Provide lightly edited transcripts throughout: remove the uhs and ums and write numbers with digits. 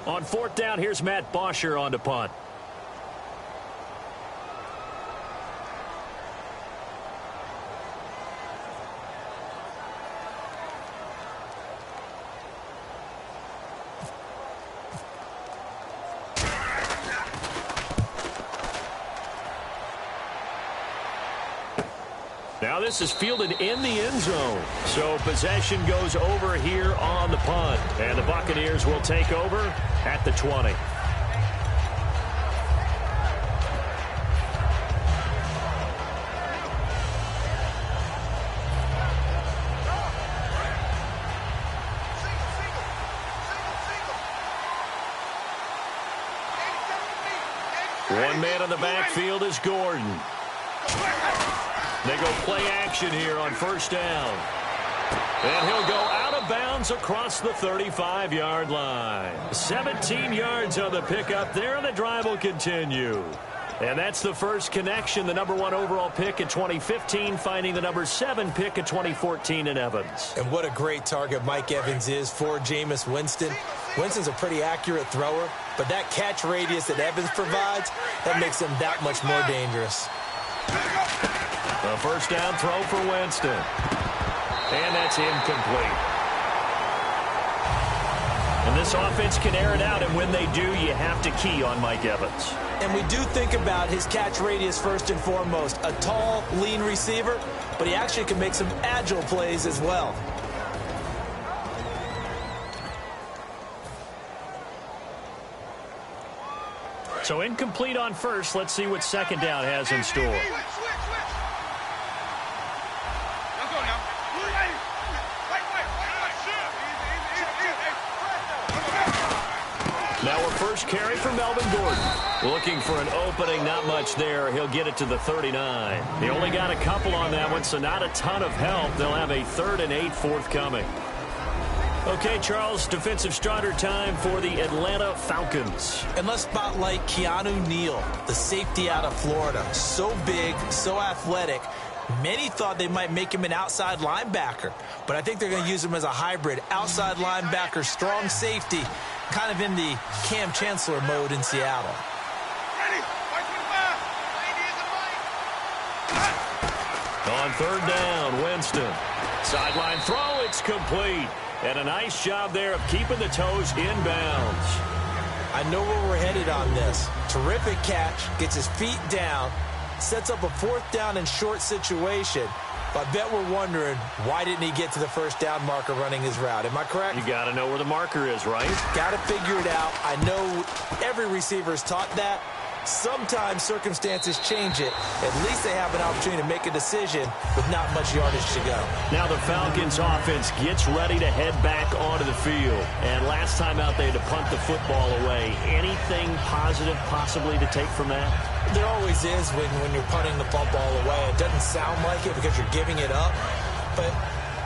On fourth down, here's Matt Bosher on to punt. Now this is fielded in the end zone. So possession goes over here on the punt. And the Buccaneers will take over at the 20. One man in the backfield is Gordon. They go play action here on first down. And he'll go out of bounds across the 35-yard line. 17 yards on the pickup there, and the drive will continue. And that's the first connection, the number 1 overall pick in 2015, finding the number 7 pick in 2014 in Evans. And what a great target Mike Evans is for Jameis Winston. Winston's a pretty accurate thrower, but that catch radius that Evans provides, that makes him that much more dangerous. A first down throw for Winston. And that's incomplete. And this offense can air it out, and when they do, you have to key on Mike Evans. And we do think about his catch radius first and foremost. A tall, lean receiver, but he actually can make some agile plays as well. So incomplete on first. Let's see what second down has in store. Now a first carry for Melvin Gordon. Looking for an opening, not much there. He'll get it to the 39. He only got a couple on that one, so not a ton of help. They'll have a 3rd and 8 forthcoming. Okay, Charles, defensive starter time for the Atlanta Falcons. And let's spotlight Keanu Neal, the safety out of Florida. So big, so athletic. Many thought they might make him an outside linebacker, but I think they're going to use him as a hybrid. Outside linebacker, strong safety, kind of in the Cam Chancellor mode in Seattle. On third down, Winston. Sideline throw, it's complete. And a nice job there of keeping the toes inbounds. I know where we're headed on this. Terrific catch, gets his feet down, sets up a 4th down and short situation. But I bet we're wondering, why didn't he get to the first down marker running his route? Am I correct? You got to know where the marker is, right? Got to figure it out. I know every receiver is taught that. Sometimes circumstances change it. At least they have an opportunity to make a decision with not much yardage to go. Now the Falcons offense gets ready to head back onto the field. And last time out they had to punt the football away. Anything positive possibly to take from that? There always is when you're punting the football away. It doesn't sound like it because you're giving it up, but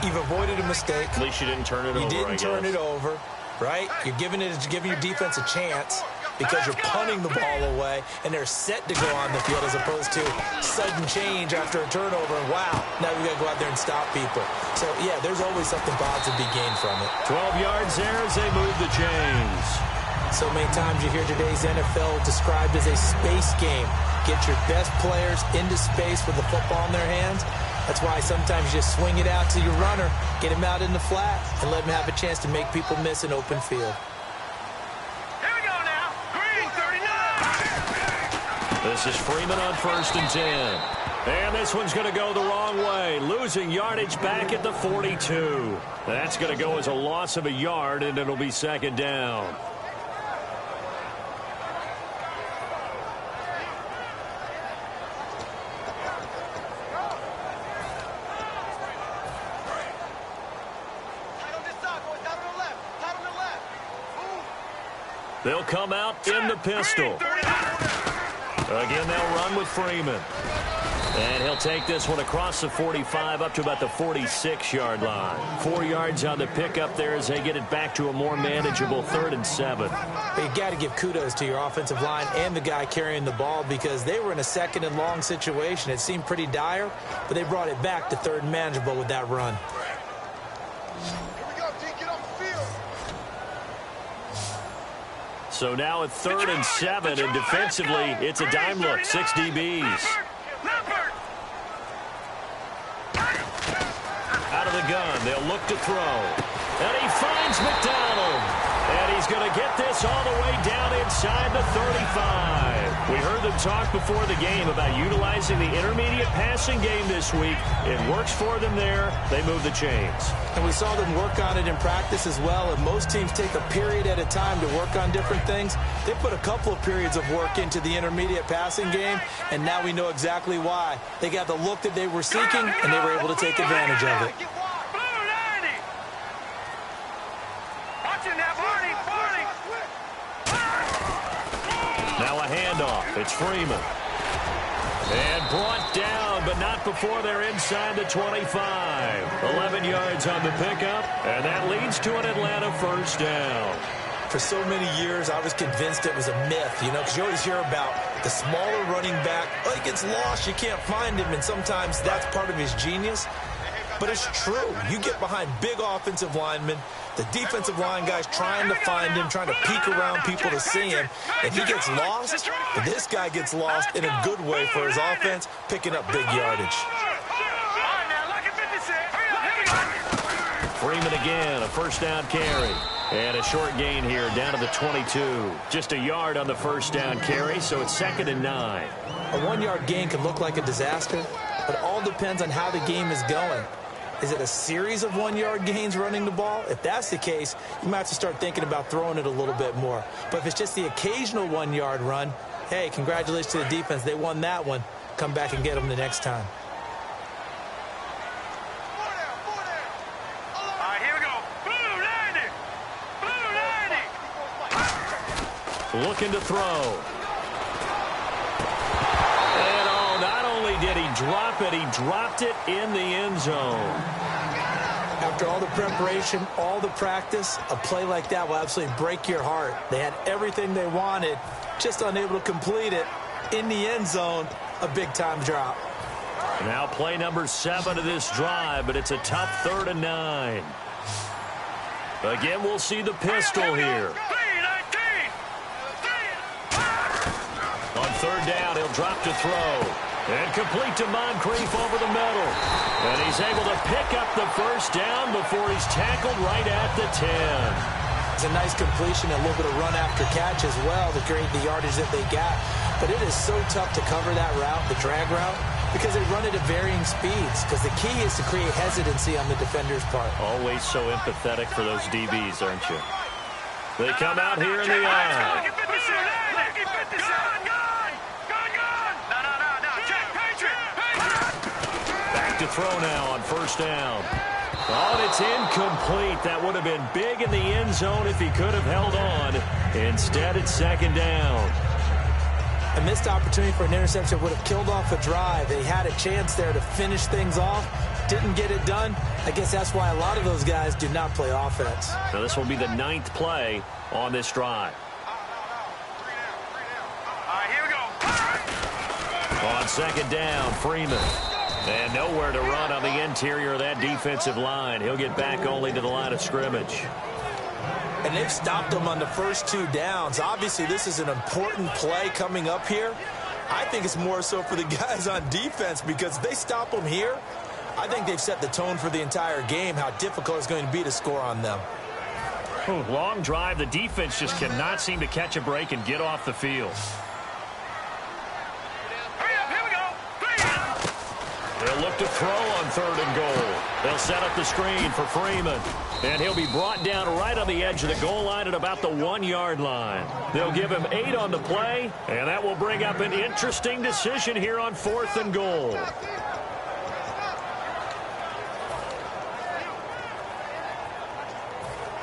you've avoided a mistake. At least you didn't turn it over. You didn't turn it over, right? You're giving your defense a chance because you're punting the ball away, and they're set to go on the field as opposed to sudden change after a turnover. And wow, now we got to go out there and stop people. So, yeah, there's always something positive to be gained from it. 12 yards there as they move the chains. So many times you hear today's NFL described as a space game. Get your best players into space with the football in their hands. That's why sometimes you just swing it out to your runner, get him out in the flat, and let him have a chance to make people miss an open field. Here we go now. Green 39. This is Freeman on 1st and 10. And this one's going to go the wrong way. Losing yardage back at the 42. That's going to go as a loss of a yard, and it'll be 2nd down. They'll come out in the pistol. Again, they'll run with Freeman. And he'll take this one across the 45 up to about the 46-yard line. 4 yards on the pickup there as they get it back to a more manageable 3rd and 7. But you got to give kudos to your offensive line and the guy carrying the ball because they were in a 2nd and long situation. It seemed pretty dire, but they brought it back to 3rd and manageable with that run. So now at 3rd and 7, and defensively, it's a dime look, 6 DBs. Out of the gun, they'll look to throw. And he finds McDonald. And he's going to get this all the way down inside the 35. We heard them talk before the game about utilizing the intermediate passing game this week. It works for them there. They move the chains. And we saw them work on it in practice as well. And most teams take a period at a time to work on different things. They put a couple of periods of work into the intermediate passing game, and now we know exactly why. They got the look that they were seeking, and they were able to take advantage of it. Now a handoff. It's Freeman. And brought down, but not before they're inside the 25. 11 yards on the pickup, and that leads to an Atlanta first down. For so many years, I was convinced it was a myth, because you always hear about the smaller running back. Oh, he gets lost, you can't find him, and sometimes that's part of his genius. But it's true. You get behind big offensive linemen, the defensive line guys trying to find him, trying to peek around people to see him, and he gets lost. And this guy gets lost in a good way for his offense, picking up big yardage. Freeman again, a first down carry. And a short gain here down to the 22. Just a yard on the first down carry, so it's 2nd and 9. A 1-yard gain can look like a disaster, but it all depends on how the game is going. Is it a series of 1-yard gains running the ball? If that's the case, you might have to start thinking about throwing it a little bit more. But if it's just the occasional 1-yard run, hey, congratulations to the defense. They won that one. Come back and get them the next time. All right, here we go. Blue 90. Looking to throw. Did he drop it? He dropped it in the end zone. After all the preparation, all the practice, a play like that will absolutely break your heart. They had everything they wanted, just unable to complete it. In the end zone, a big-time drop. Now play number 7 of this drive, but it's a tough 3rd and 9. Again, we'll see the pistol here. On 3rd down, he'll drop to throw. And complete to Moncrief over the middle. And he's able to pick up the first down before he's tackled right at the 10. It's a nice completion, a little bit of run after catch as well to create the yardage that they got. But it is so tough to cover that route, the drag route, because they run it at varying speeds. Because the key is to create hesitancy on the defender's part. Always so empathetic for those DBs, aren't you? They come out here in the eye. To throw now on first down. Oh, and it's incomplete. That would have been big in the end zone if he could have held on. Instead, it's 2nd down. A missed opportunity for an interception would have killed off a drive. They had a chance there to finish things off. Didn't get it done. I guess that's why a lot of those guys do not play offense. So this will be the 9th play on this drive. All right, here we go. On 2nd down, Freeman. And nowhere to run on the interior of that defensive line. He'll get back only to the line of scrimmage. And they've stopped them on the first 2 downs. Obviously, this is an important play coming up here. I think it's more so for the guys on defense because if they stop them here, I think they've set the tone for the entire game, how difficult it's going to be to score on them. Long drive. The defense just cannot seem to catch a break and get off the field. They'll look to throw on 3rd and goal. They'll set up the screen for Freeman. And he'll be brought down right on the edge of the goal line at about the 1-yard line. They'll give him 8 on the play, and that will bring up an interesting decision here on 4th and goal.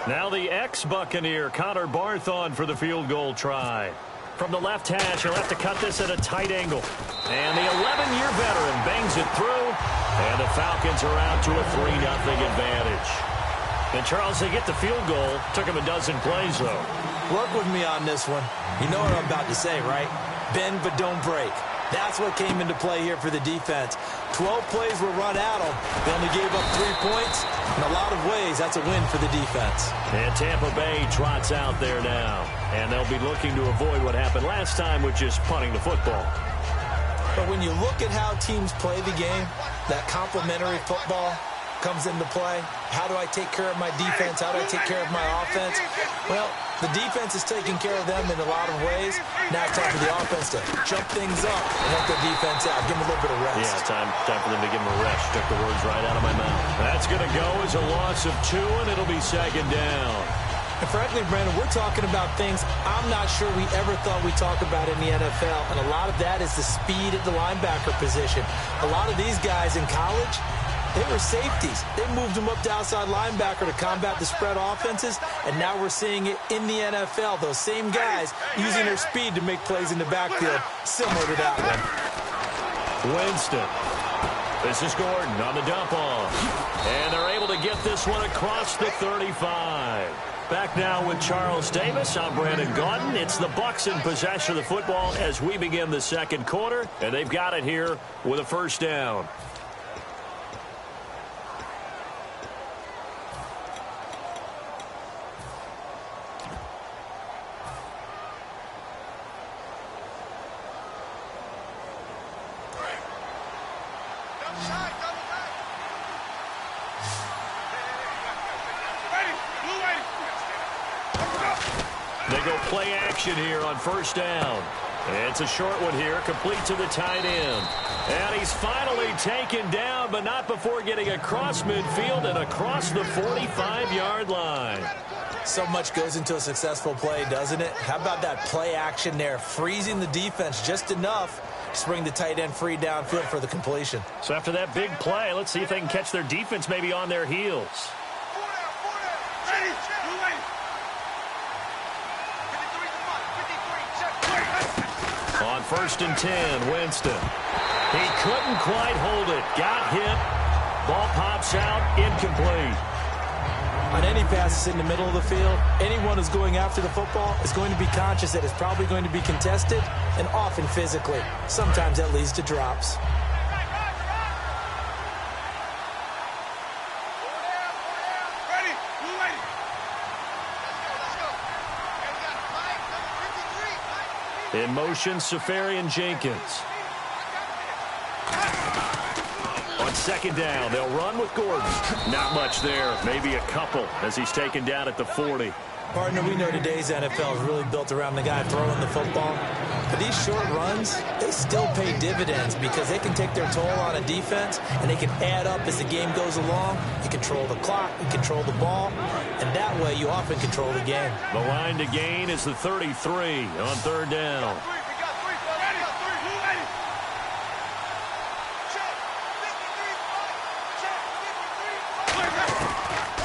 Now the ex-Buccaneer, Connor Barthon, for the field goal try. From the left hash, he'll have to cut this at a tight angle. And the 11-year veteran bangs it through. And the Falcons are out to a 3-0 advantage. And, Charles, they get the field goal. Took him a dozen plays, though. Work with me on this one. You know what I'm about to say, right? Bend but don't break. That's what came into play here for the defense. 12 plays were run at them. They only gave up 3 points. In a lot of ways, that's a win for the defense. And Tampa Bay trots out there now. And they'll be looking to avoid what happened last time with just punting the football. But when you look at how teams play the game, that complementary football comes into play. How do I take care of my defense? How do I take care of my offense? Well, the defense is taking care of them in a lot of ways. Now it's time for the offense to jump things up and help the defense out. Give them a little bit of rest. Yeah, time for them to give them a rest. Took the words right out of my mouth. That's going to go as a loss of 2, and it'll be second down. And frankly, Brandon, we're talking about things I'm not sure we ever thought we'd talk about in the NFL. And a lot of that is the speed at the linebacker position. A lot of these guys in college, they were safeties. They moved them up to outside linebacker to combat the spread offenses, and now we're seeing it in the NFL. Those same guys using their speed to make plays in the backfield, similar to that one. Winston. This is Gordon on the dump off. And they're able to get this one across the 35. Back now with Charles Davis. I'm Brandon Gaudin. It's the Bucs in possession of the football as we begin the second quarter, and they've got it here with a first down. They go play action here on first down. It's a short one here, complete to the tight end. And he's finally taken down, but not before getting across midfield and across the 45-yard line. So much goes into a successful play, doesn't it? How about that play action there, freezing the defense just enough to bring the tight end free downfield for the completion. So after that big play, let's see if they can catch their defense maybe on their heels. On first and 10, Winston. He couldn't quite hold it. Got hit. Ball pops out, incomplete. On any passes in the middle of the field, anyone who's going after the football is going to be conscious that it's probably going to be contested, and often physically. Sometimes that leads to drops. In motion, Safarian Jenkins. On second down, they'll run with Gordon. Not much there, maybe a couple as he's taken down at the 40. Partner, we know today's NFL is really built around the guy throwing the football. But these short runs, they still pay dividends because they can take their toll on a defense and they can add up as the game goes along. You control the clock, you control the ball, and that way you often control the game. The line to gain is the 33 on third down.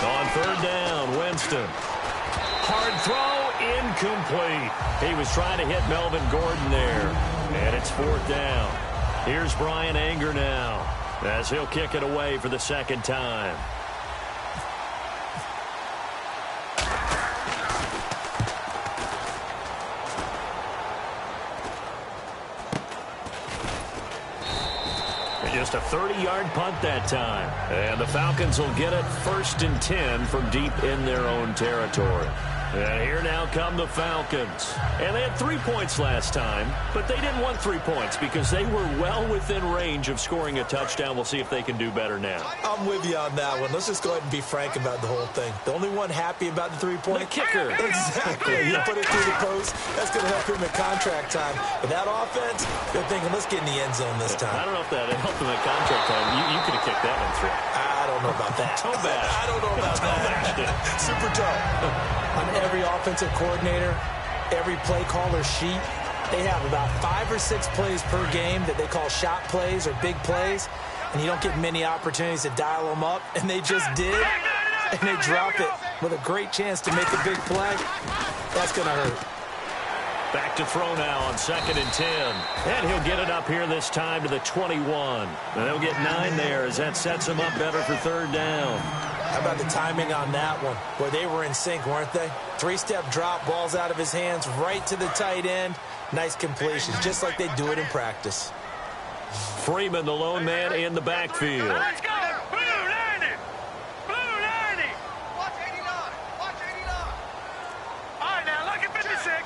On third down, Winston. Hard throw, incomplete. He was trying to hit Melvin Gordon there. And it's fourth down. Here's Brian Anger now as he'll kick it away for the second time. Just a 30-yard punt that time. And the Falcons will get it first and 10 from deep in their own territory. And here now come the Falcons. And they had 3 points last time, but they didn't want 3 points because they were well within range of scoring a touchdown. We'll see if they can do better now. I'm with you on that one. Let's just go ahead and be frank about the whole thing. The only one happy about the three-point? The kicker. Exactly. You put it through the post. That's going to help him at contract time. But that offense, they're thinking, let's get in the end zone this time. I don't know if that helped him at contract time. You could have kicked that one through. I don't know about that. Toe bash. I don't know about that. Super toe. On every offensive coordinator, every play caller sheet, they have about 5 or 6 plays per game that they call shot plays or big plays, and you don't get many opportunities to dial them up, and they just did, and they drop it with a great chance to make a big play. That's going to hurt. Back to throw now on second and 10. And he'll get it up here this time to the 21. And they'll get 9 there as that sets him up better for third down. How about the timing on that one? Boy, they were in sync, weren't they? 3-step drop, balls out of his hands, right to the tight end. Nice completions, just like they do it in practice. Freeman, the lone man in the backfield. Let's go. Blue 90. Blue 90. Watch 89. Watch 89. All right, now look at 56.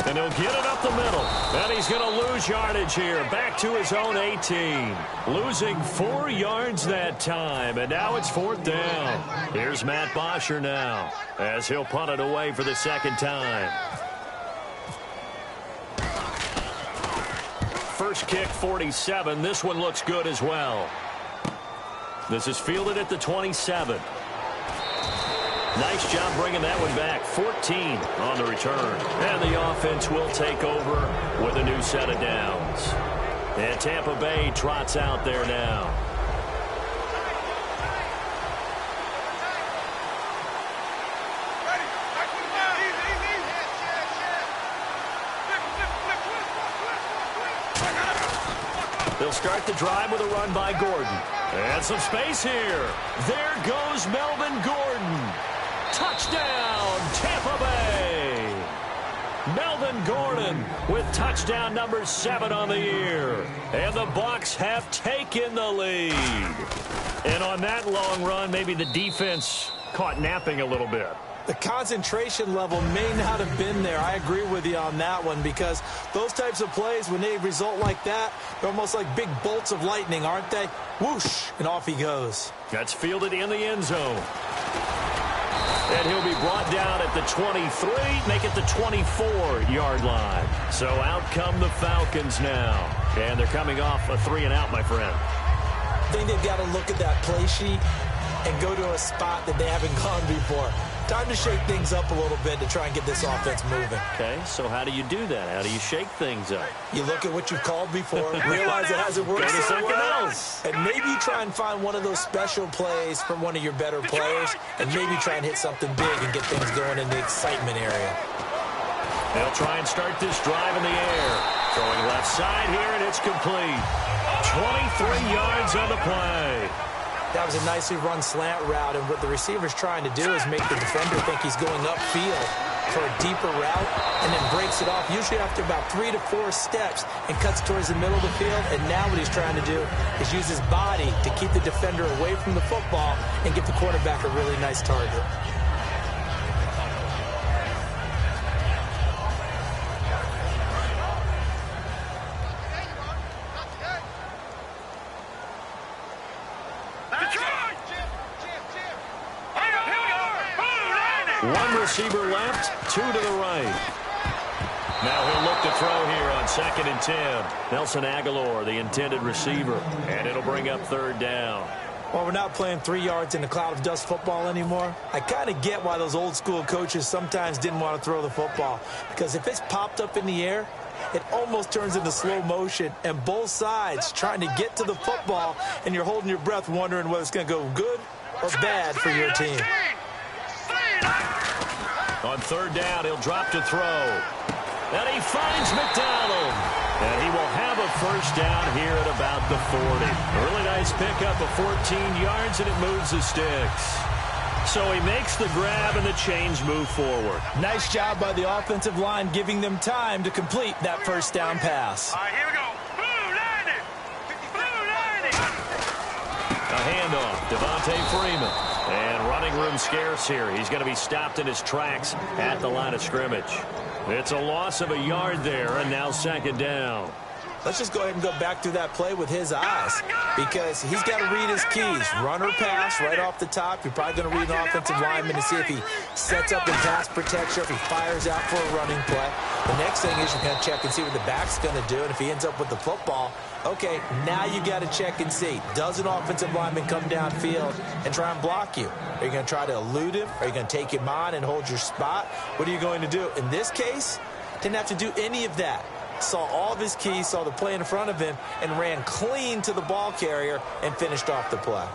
And he'll get it up the middle. And he's going to lose yardage here. Back to his own 18. Losing 4 yards that time. And now it's 4th down. Here's Matt Bosher now as he'll punt it away for the second time. First kick, 47. This one looks good as well. This is fielded at the 27. Nice job bringing that one back. 14 on the return. And the offense will take over with a new set of downs. And Tampa Bay trots out there now. They'll start the drive with a run by Gordon. And some space here. There goes Melvin Gordon. Touchdown, Tampa Bay. Melvin Gordon with touchdown number 7 on the year. And the Bucs have taken the lead. And on that long run, maybe the defense caught napping a little bit. The concentration level may not have been there. I agree with you on that one, because those types of plays, when they result like that, they're almost like big bolts of lightning, aren't they? Whoosh, and off he goes. That's fielded in the end zone. And he'll be brought down at the 23, make it the 24-yard line. So out come the Falcons now. And they're coming off a 3-and-out, my friend. I think they've got to look at that play sheet and go to a spot that they haven't gone before. Time to shake things up a little bit to try and get this offense moving. Okay, so how do you do that? How do you shake things up? You look at what you've called before, realize it hasn't worked so well, and maybe try and find one of those special plays from one of your better players, and maybe try and hit something big and get things going in the excitement area. They'll try and start this drive in the air. Throwing left side here, and it's complete. 23 yards on the play. That was a nicely run slant route, and what the receiver's trying to do is make the defender think he's going upfield for a deeper route, and then breaks it off, usually after about 3 to 4 steps, and cuts towards the middle of the field. And now what he's trying to do is use his body to keep the defender away from the football and give the quarterback a really nice target. One receiver left, 2 to the right. Now he'll look to throw here on 2nd and 10. Nelson Aguilar, the intended receiver, and it'll bring up 3rd down. Well, we're not playing 3 yards in a cloud of dust football anymore. I kind of get why those old school coaches sometimes didn't want to throw the football, because if it's popped up in the air, it almost turns into slow motion, and both sides trying to get to the football, and you're holding your breath wondering whether it's going to go good or bad for your team. On 3rd down, he'll drop to throw. And he finds McDonald. And he will have a 1st down here at about the 40. A really nice pickup of 14 yards, and it moves the sticks. So he makes the grab, and the chains move forward. Nice job by the offensive line, giving them time to complete that 1st down pass. All right, here we go. Blue 90. Blue 90. A handoff, Devontae Freeman. And running room scarce here. He's going to be stopped in his tracks at the line of scrimmage. It's a loss of a yard there, and now 2nd down. Let's just go ahead and go back through that play with his eyes, because he's got to read his keys. Run or pass right off the top. You're probably going to read an offensive lineman to see if he sets up in pass protection, if he fires out for a running play. The next thing is you're going to check and see what the back's going to do, and if he ends up with the football, okay, now you got to check and see. Does an offensive lineman come downfield and try and block you? Are you going to try to elude him? Are you going to take him on and hold your spot? What are you going to do? In this case, didn't have to do any of that. Saw all of his keys, saw the play in front of him, and ran clean to the ball carrier and finished off the play.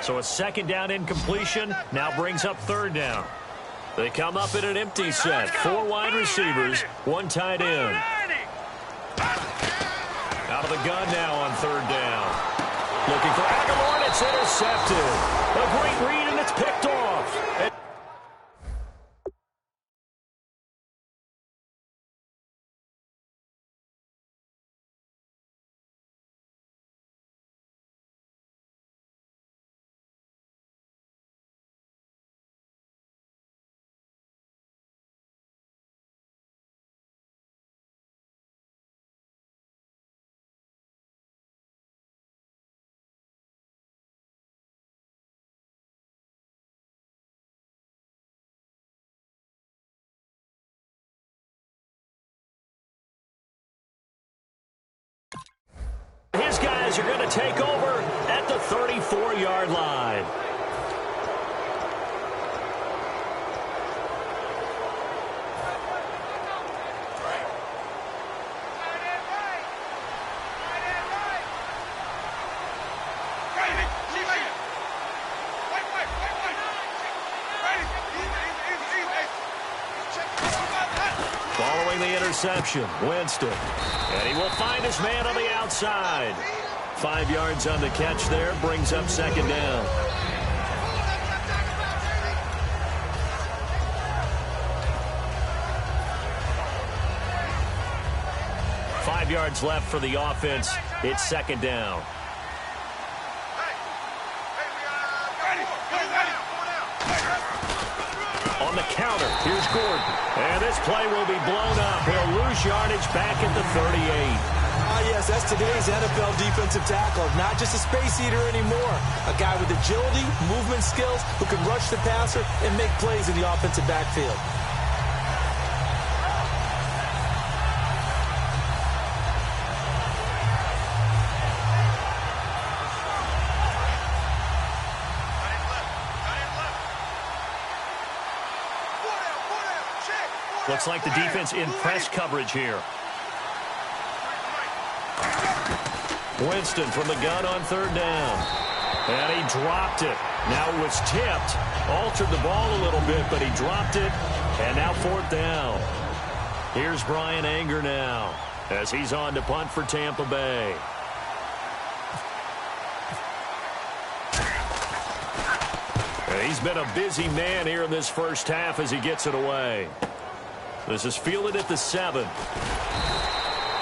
So a 2nd down incompletion now brings up 3rd down. They come up in an empty set. 4 wide receivers, 1 tight end. A Out of the gun now on third down. Looking for Aguilar, and it's intercepted. A great read, and it's picked off. His guys are going to take over at the 34-yard line. Following the interception, Winston. And he will find his man on the outside. 5 yards on the catch there, brings up second down. Five yards left for the offense. It's second down. On the counter, here's Gordon. And this play will be blown up. He'll lose yardage back at the 38. Yes, that's today's NFL defensive tackle. Not just a space eater anymore. A guy with agility, movement skills, who can rush the passer and make plays in the offensive backfield. Looks like the defense in press coverage here. Winston from the gun on third down. And he dropped it. Now it was tipped. Altered the ball a little bit, but he dropped it. And now fourth down. Here's Brian Anger now as he's on to punt for Tampa Bay. And he's been a busy man here in this first half as he gets it away. This is fielded at the 7.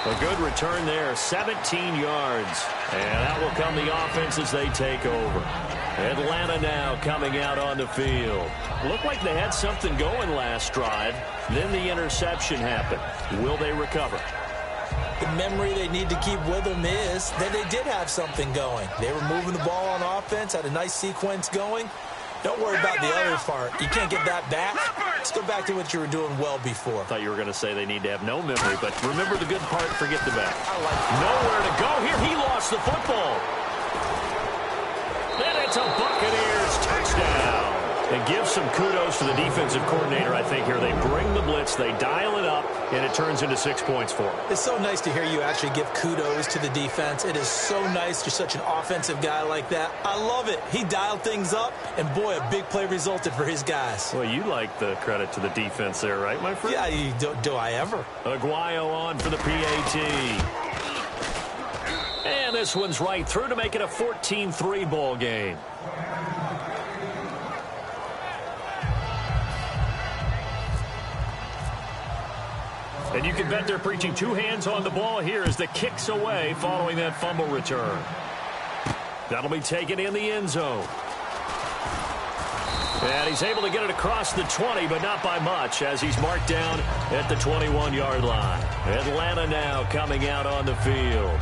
A good return there, 17 yards. And out will come the offense as they take over. Atlanta now coming out on the field. Looked like they had something going last drive. Then the interception happened. Will they recover? The memory they need to keep with them is that they did have something going. They were moving the ball on offense, had a nice sequence going. Don't worry about the other part. You can't get that back. Let's go back to what you were doing well before. I thought you were going to say they need to have no memory, but remember the good part, forget the bad. Nowhere to go here. He lost the football. And it's a Buccaneers touchdown. And give some kudos to the defensive coordinator, I think, here. They bring the blitz, they dial it up, and it turns into 6 points for them. It's so nice to hear you actually give kudos to the defense. It is so nice. You're such an offensive guy like that. I love it. He dialed things up, and boy, a big play resulted for his guys. Well, you like the credit to the defense there, right, my friend? Yeah, do I ever? Aguayo on for the PAT. And this one's right through to make it a 14-3 ball game. And you can bet they're preaching two hands on the ball here as the kick's away following that fumble return. That'll be taken in the end zone. And he's able to get it across the 20, but not by much as he's marked down at the 21-yard line. Atlanta now coming out on the field.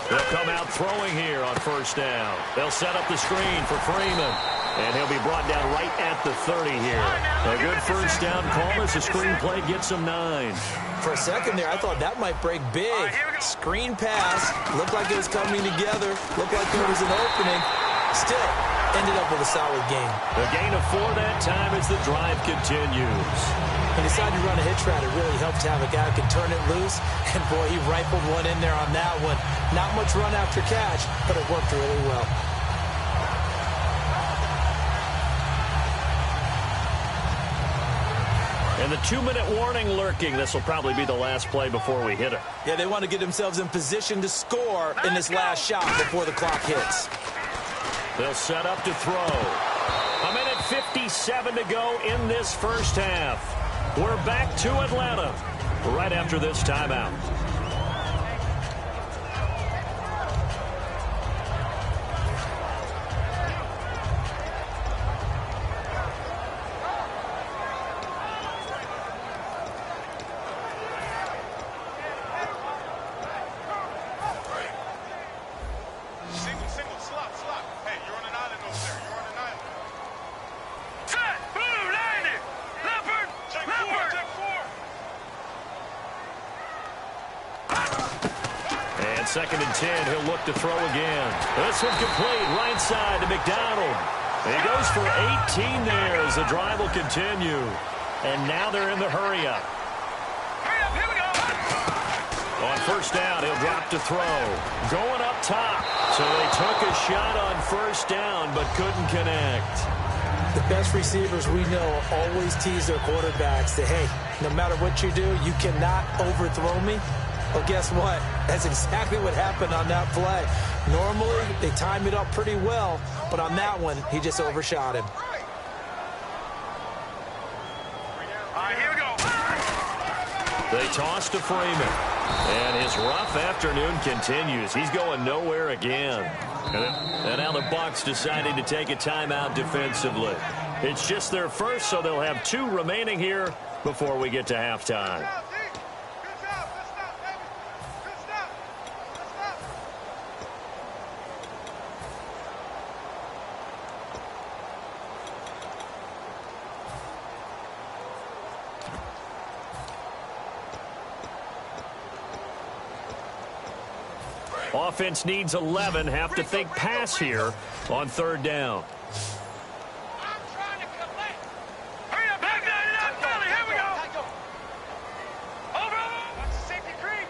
They'll come out throwing here on first down. They'll set up the screen for Freeman. And he'll be brought down right at the 30 here. A good first down call as the screen play gets him 9. For a second there, I thought that might break big. Screen pass. Looked like it was coming together. Looked like there was an opening. Still, ended up with a solid gain. A gain of 4 that time as the drive continues. He decided to run a hitch route. It really helps to have a guy who can turn it loose. And, boy, he rifled one in there on that one. Not much run after catch, but it worked really well. And the 2-minute warning lurking. This will probably be the last play before we hit it. Yeah, they want to get themselves in position to score in this last shot before the clock hits. They'll set up to throw. 1:57 to go in this first half. We're back to Atlanta right after this timeout. Second and 10, he'll look to throw again. This one complete, right side to McDonald. He goes for 18 there as the drive will continue. And now they're in the hurry-up. Here we go. On first down, he'll drop to throw. Going up top. So they took a shot on first down, but couldn't connect. The best receivers we know always tease their quarterbacks that, hey, no matter what you do, you cannot overthrow me. Well, guess what? That's exactly what happened on that play. Normally, they time it up pretty well, but on that one, he just overshot him. All right, here we go. They toss to Freeman. And his rough afternoon continues. He's going nowhere again. And now the Bucs deciding to take a timeout defensively. It's just their first, so they'll have 2 remaining here before we get to halftime. Offense needs 11. Have to think pass here on third down. Hurry up, back that it up, Billy. Here we go. Over. Safety creep.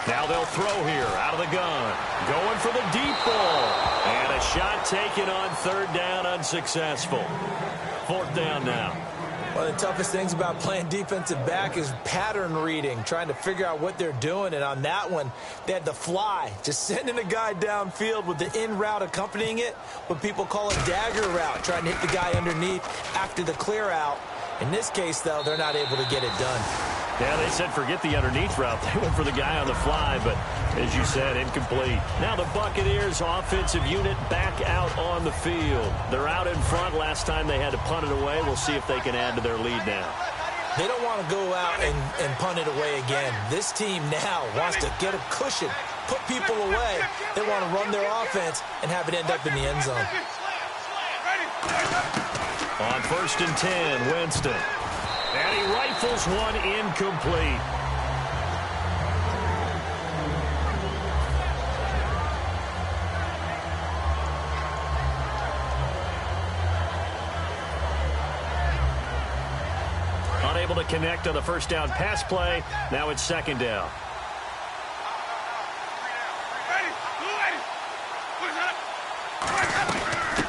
Now they'll throw here out of the gun. Going for the deep ball. And a shot taken on third down, unsuccessful. Fourth down now. One of the toughest things about playing defensive back is pattern reading, trying to figure out what they're doing. And on that one, they had the fly, just sending a guy downfield with the in route accompanying it, what people call a dagger route, trying to hit the guy underneath after the clear out. In this case, though, they're not able to get it done. Yeah, they said forget the underneath route. They went for the guy on the fly, but as you said, incomplete. Now the Buccaneers offensive unit back out on the field. They're out in front. Last time they had to punt it away. We'll see if they can add to their lead now. They don't want to go out and punt it away again. This team now wants to get a cushion, put people away. They want to run their offense and have it end up in the end zone. On first and 10, Winston. And he rifles one incomplete. Unable to connect on the first down pass play. Now it's second down.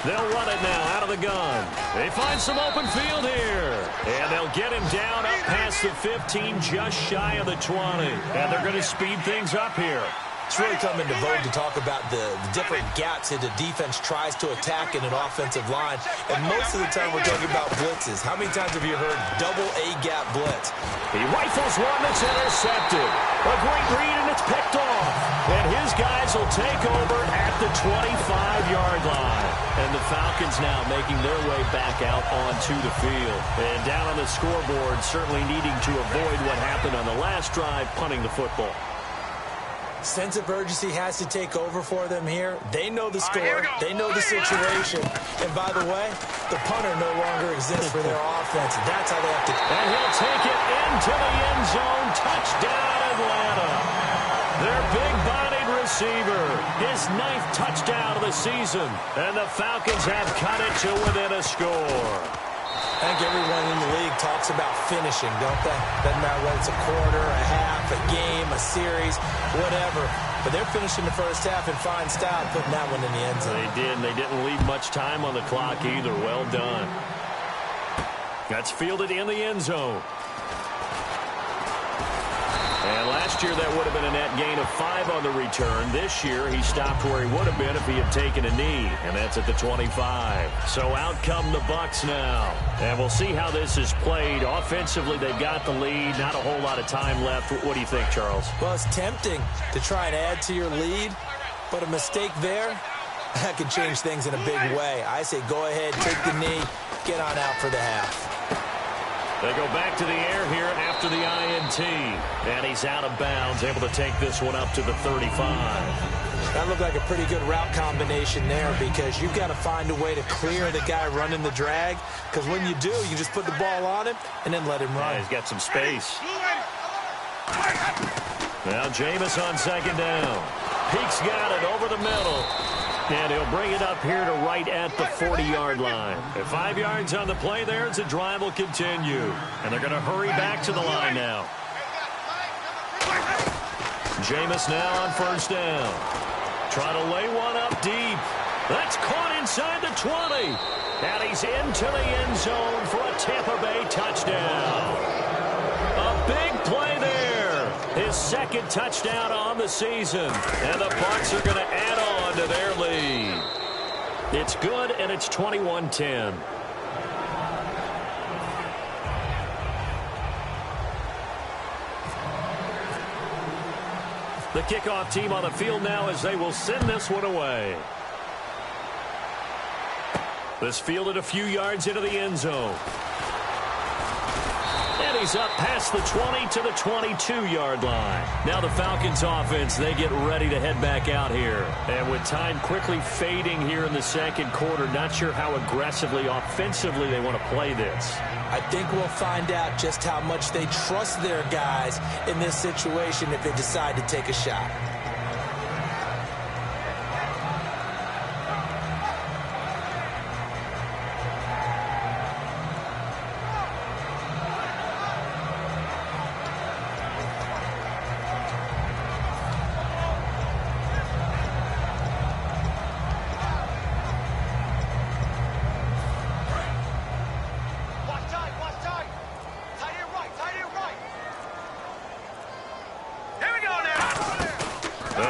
They'll run it now out of the gun. They find some open field here. And they'll get him down up past the 15, just shy of the 20. And they're going to speed things up here. It's really come into vogue to talk about the different gaps that the defense tries to attack in an offensive line. And most of the time we're talking about blitzes. How many times have you heard double A-gap blitz? He rifles one that's intercepted. A great read, and it's picked off. And his guys will take over at the 25-yard line. And the Falcons now making their way back out onto the field. And down on the scoreboard, certainly needing to avoid what happened on the last drive, punting the football. Sense of urgency has to take over for them here. They know the score. They know the situation. And by the way, the punter no longer exists for their offense. That's how they have to. And he'll take it into the end zone. Touchdown, Atlanta. Their big-bodied receiver. His 9th touchdown of the season. And the Falcons have cut it to within a score. I think everyone in the league talks about finishing, don't they? Doesn't matter whether it's a quarter, a half, a game, a series, whatever. But they're finishing the first half in fine style, putting that one in the end zone. They did, and they didn't leave much time on the clock either. Well done. That's fielded in the end zone. And last year, that would have been a net gain of 5 on the return. This year, he stopped where he would have been if he had taken a knee, and that's at the 25. So out come the Bucs now. And we'll see how this is played. Offensively, they've got the lead. Not a whole lot of time left. What do you think, Charles? Well, it's tempting to try and add to your lead, but a mistake there, that could change things in a big way. I say go ahead, take the knee, get on out for the half. They go back to the air here after the INT. And he's out of bounds, able to take this one up to the 35. That looked like a pretty good route combination there because you've got to find a way to clear the guy running the drag. Because when you do, you just put the ball on him and then let him run. Yeah, he's got some space. Now Jameis on second down. Peek's got it over the middle. And he'll bring it up here to right at the 40-yard line. At 5 yards on the play there, the drive will continue. And they're going to hurry back to the line now. Jameis now on first down. Trying to lay one up deep. That's caught inside the 20. And he's into the end zone for a Tampa Bay touchdown. A big play there. His second touchdown on the season. And the Bucs are going to add on to their lead. It's good, and it's 21-10. The kickoff team on the field now as they will send this one away. This fielded a few yards into the end zone. And he's up past the 20 to the 22-yard line. Now the Falcons offense, they get ready to head back out here. And with time quickly fading here in the second quarter, not sure how aggressively, offensively they want to play this. I think we'll find out just how much they trust their guys in this situation if they decide to take a shot.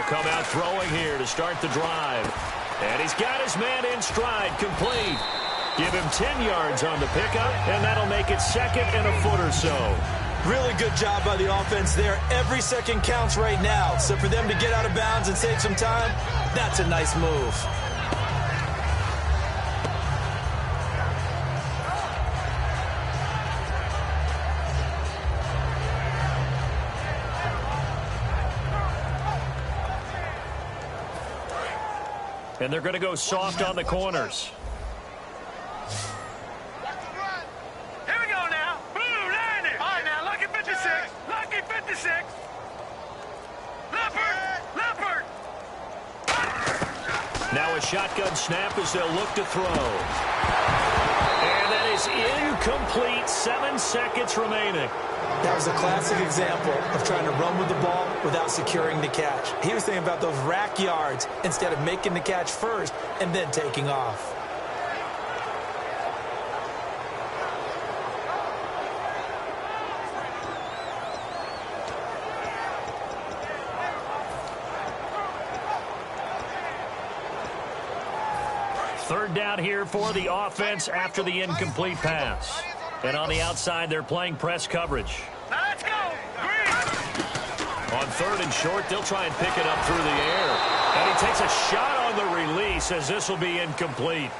Come out throwing here to start the drive. And he's got his man in stride, complete. Give him 10 yards on the pickup, and that'll make it second and a foot or so. Really good job by the offense there. Every second counts right now. So for them to get out of bounds and save some time, that's a nice move. And they're going to go soft on the corners. Here we go now. Blue, line it. All right, now, lucky 56. Lucky 56. Leopard. Now a shotgun snap as they'll look to throw. And that is incomplete. 7 seconds remaining. That was a classic example of trying to run with the ball without securing the catch. He was thinking about those rack yards instead of making the catch first and then taking off. Third down here for the offense after the incomplete pass. And on the outside, they're playing press coverage. Now let's go. Green. On third and short, they'll try and pick it up through the air. And he takes a shot on the release as this will be incomplete.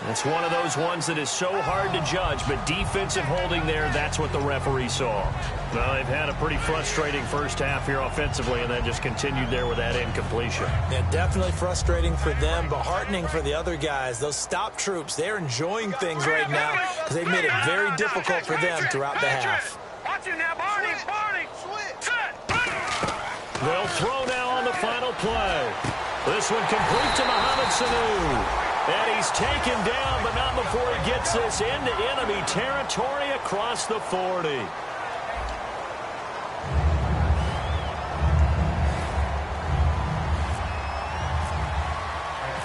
It's one of those ones that is so hard to judge, but defensive holding there, that's what the referee saw. Well, they've had a pretty frustrating first half here offensively, and then just continued there with that incompletion. Yeah, definitely frustrating for them, but heartening for the other guys. Those stop troops, they're enjoying things right now because they've made it very difficult for them throughout the half. Watch it now, Barney. Set. They'll throw now on the final play. This one complete to Mohamed Sanu. And he's taken down, but not before he gets this into enemy territory across the 40.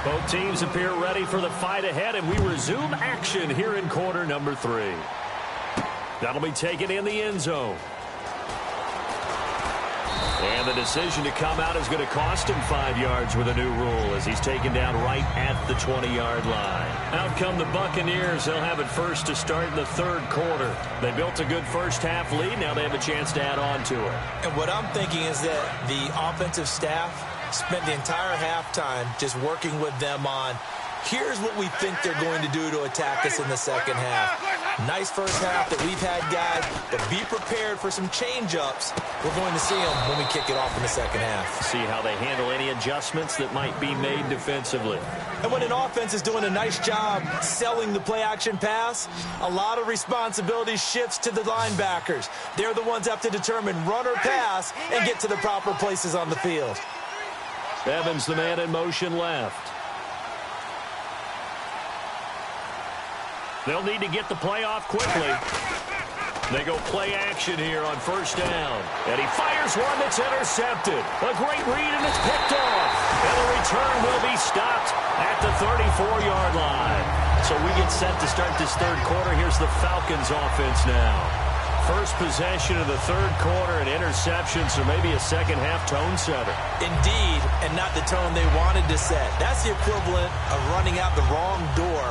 Both teams appear ready for the fight ahead, and we resume action here in quarter number 3. That'll be taken in the end zone. And the decision to come out is going to cost him 5 yards with a new rule as he's taken down right at the 20-yard line. Out come the Buccaneers. They'll have it first to start in the third quarter. They built a good first-half lead. Now they have a chance to add on to it. And what I'm thinking is that the offensive staff spent the entire halftime just working with them on, here's what we think they're going to do to attack us in the second half. Nice first half that we've had, guys, but be prepared for some change-ups. We're going to see them when we kick it off in the second half. See how they handle any adjustments that might be made defensively. And when an offense is doing a nice job selling the play-action pass, a lot of responsibility shifts to the linebackers. They're the ones that have to determine run or pass and get to the proper places on the field. Evans, the man in motion left. They'll need to get the play off quickly. They go play action here on first down. And he fires one that's intercepted. A great read, and it's picked off. And the return will be stopped at the 34-yard line. So we get set to start this third quarter. Here's the Falcons offense now. First possession of the third quarter, an interception, so maybe a second-half tone setter. Indeed, and not the tone they wanted to set. That's the equivalent of running out the wrong door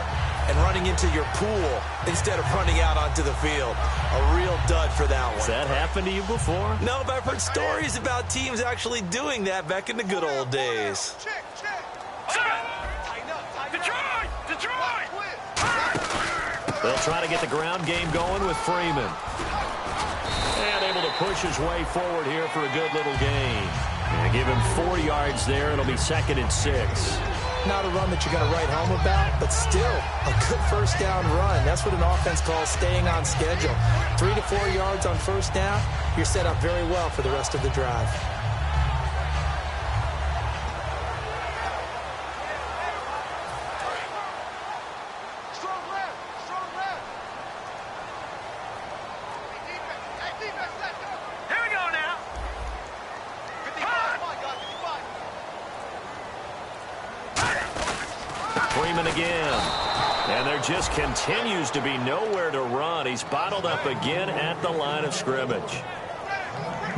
and running into your pool instead of running out onto the field. A real dud for that one. Has that happened to you before? No, but I've heard stories about teams actually doing that back in the good old days. Detroit! They'll try to get the ground game going with Freeman. And able to push his way forward here for a good little gain. And give him 4 yards there. It'll be 2nd and 6. Not a run that you're going to write home about, but still a good first down run. That's what an offense calls staying on schedule. 3 to 4 yards on first down, you're set up very well for the rest of the drive. Strong left. Hey, defense, let's go. Here we go now. 55, my God, 55. Freeman again. And there just continues to be nowhere to run. He's bottled up again at the line of scrimmage.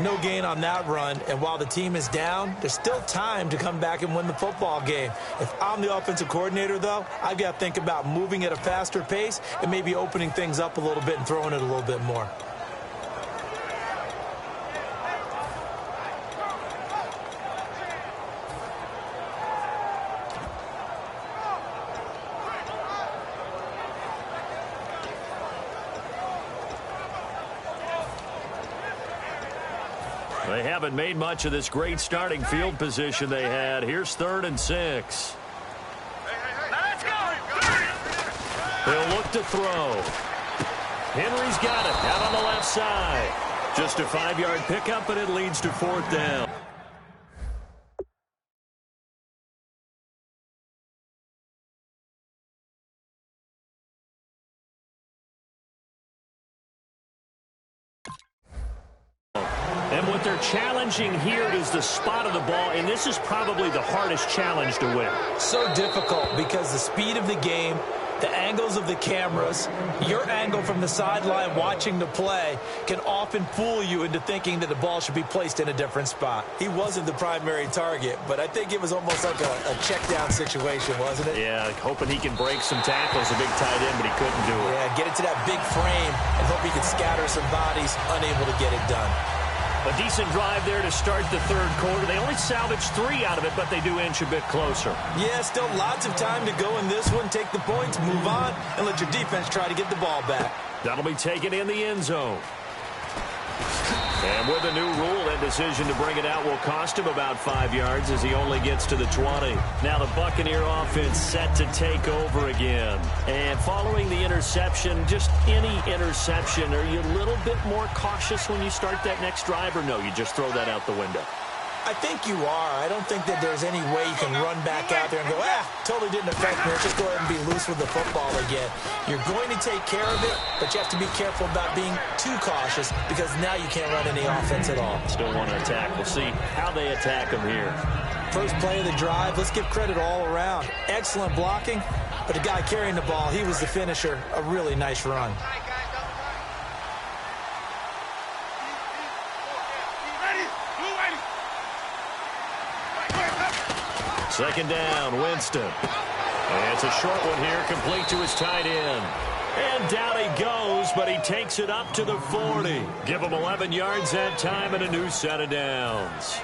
No gain on that run, and while the team is down, there's still time to come back and win the football game. If I'm the offensive coordinator, though, I've got to think about moving at a faster pace and maybe opening things up a little bit and throwing it a little bit more. They haven't made much of this great starting field position they had. Here's 3rd and 6. Let's go. He'll look to throw. Henry's got it out on the left side. Just a 5-yard pickup, and it leads to 4th down. And what they're challenging here is the spot of the ball, and this is probably the hardest challenge to win. So difficult because the speed of the game, the angles of the cameras, your angle from the sideline watching the play can often fool you into thinking that the ball should be placed in a different spot. He wasn't the primary target, but I think it was almost like a check-down situation, wasn't it? Yeah, hoping he can break some tackles, a big tight end, but he couldn't do it. Yeah, get it to that big frame and hope he can scatter some bodies, unable to get it done. A decent drive there to start the third quarter. They only salvaged 3 out of it, but they do inch a bit closer. Yeah, still lots of time to go in this one. Take the points, move on, and let your defense try to get the ball back. That'll be taken in the end zone. And with a new rule, that decision to bring it out will cost him about 5 yards as he only gets to the 20. Now the Buccaneer offense set to take over again. And following the interception, just any interception, are you a little bit more cautious when you start that next drive, or no, you just throw that out the window? I think you are. I don't think that there's any way you can run back out there and go, totally didn't affect me. Let's just go ahead and be loose with the football again. You're going to take care of it, but you have to be careful about being too cautious because now you can't run any offense at all. Still want to attack. We'll see how they attack them here. First play of the drive, let's give credit all around. Excellent blocking, but the guy carrying the ball, he was the finisher. A really nice run. Second down, Winston. And it's a short one here, complete to his tight end. And down he goes, but he takes it up to the 40. Give him 11 yards that time and a new set of downs.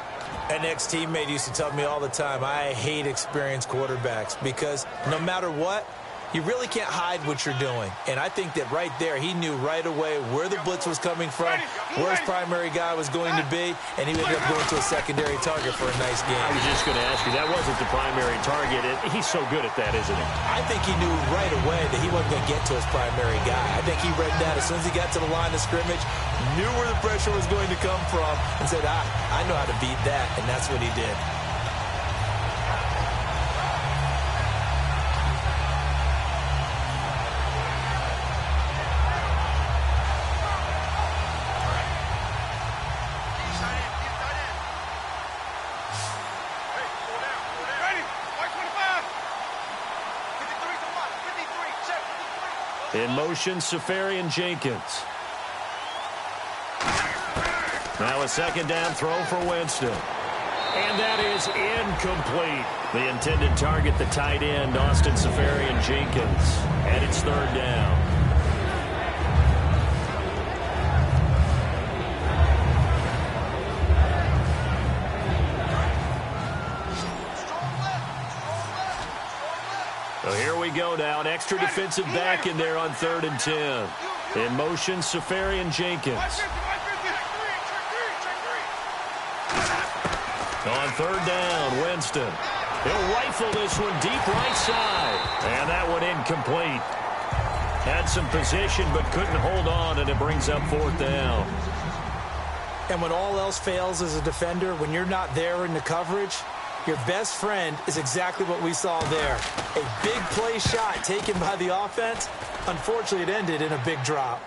An ex-teammate used to tell me all the time, I hate experienced quarterbacks because no matter what, you really can't hide what you're doing. And I think that right there, he knew right away where the blitz was coming from, where his primary guy was going to be, and he ended up going to a secondary target for a nice game. I was just going to ask you, that wasn't the primary target. He's so good at that, isn't he? I think he knew right away that he wasn't going to get to his primary guy. I think he read that as soon as he got to the line of scrimmage, knew where the pressure was going to come from, and said, I know how to beat that, and that's what he did. In motion, Safarian Jenkins. Now a second down throw for Winston. And that is incomplete. The intended target, the tight end, Austin Safarian Jenkins. And it's third down. So here we go now. An extra defensive back in there on 3rd and 10. In motion, Safarian Jenkins. On 3rd down, Winston. He'll rifle this one deep right side. And that one incomplete. Had some position but couldn't hold on, and it brings up 4th down. And when all else fails as a defender, when you're not there in the coverage, your best friend is exactly what we saw there. A big play shot taken by the offense. Unfortunately, it ended in a big drop.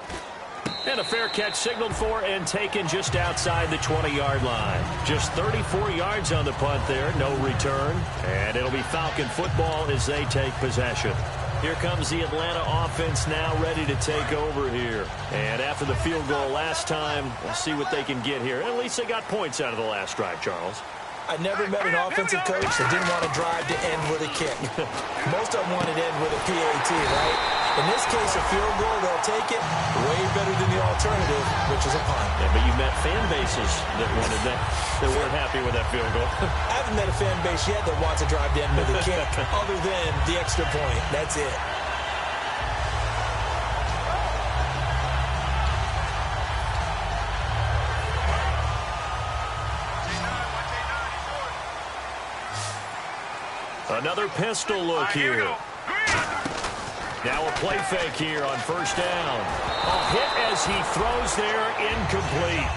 And a fair catch signaled for and taken just outside the 20-yard line. Just 34 yards on the punt there, no return. And it'll be Falcon football as they take possession. Here comes the Atlanta offense now ready to take over here. And after the field goal last time, we'll see what they can get here. At least they got points out of the last drive, Charles. I never met an offensive coach that didn't want to drive to end with a kick. Most of them wanted to end with a PAT, right? In this case, a field goal, they'll take it way better than the alternative, which is a punt. Yeah, but you've met fan bases that wanted that, that weren't happy with that field goal. I haven't met a fan base yet that wants to drive to end with a kick other than the extra point. That's it. Another pistol look here. Now a play fake here on 1st down. A hit as he throws there, incomplete.